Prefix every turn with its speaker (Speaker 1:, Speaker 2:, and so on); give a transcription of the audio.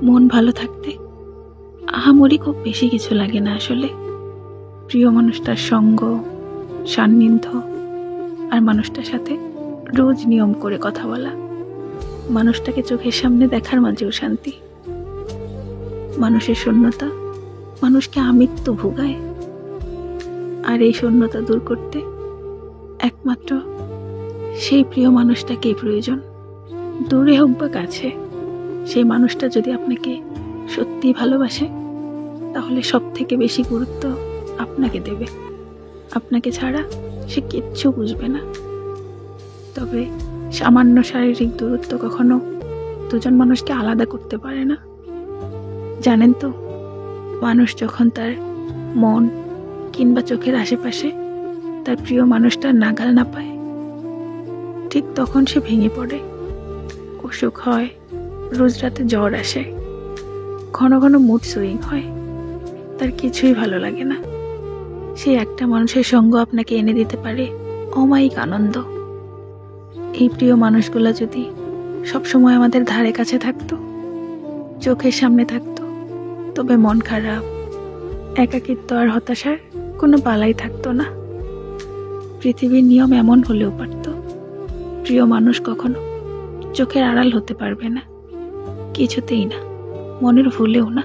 Speaker 1: মন ভালো থাকতে আহামরি খুব বেশি কিছু লাগে না আসলে। প্রিয় মানুষটার সঙ্গ, সান্নিধ্য আর মানুষটার সাথে রোজ নিয়ম করে কথা বলা, মানুষটাকে চোখের সামনে দেখার মাঝেও শান্তি। মানুষের শূন্যতা মানুষকে আমৃত্য ভোগায়, আর এই শূন্যতা দূর করতে একমাত্র সেই প্রিয় মানুষটাকেই প্রয়োজন। দূরে হোক বা কাছে, সেই মানুষটা যদি আপনাকে সত্যি ভালোবাসে তাহলে সব থেকে বেশি গুরুত্ব আপনাকে দেবে। আপনাকে ছাড়া সে কিচ্ছু বুঝবে না। তবে সামান্য শারীরিক দূরত্ব কখনো দুজন মানুষকে আলাদা করতে পারে না। জানেন তো, মানুষ যখন তার মন কিংবা চোখের আশেপাশে তার প্রিয় মানুষটার নাগাল না পায়, ঠিক তখন সে ভেঙে পড়ে, অসুখ হয়, রোজ রাতে জ্বর আসে, ঘন ঘন মুড সুইং হয়, তার কিছুই ভালো লাগে না। সেই একটা মানুষের সঙ্গ আপনাকে এনে দিতে পারে অমায়িক আনন্দ। এই প্রিয় মানুষগুলো যদি সবসময় আমাদের ধারে কাছে থাকতো, চোখের সামনে থাকতো, তবে মন খারাপ, একাকিত্ব আর হতাশার কোনো বালাই থাকতো না। পৃথিবীর নিয়ম এমন হলেও পারত, প্রিয় মানুষ কখনো চোখের আড়াল হতে পারবে না, কিছুতেই না, মনের ভুলেও না।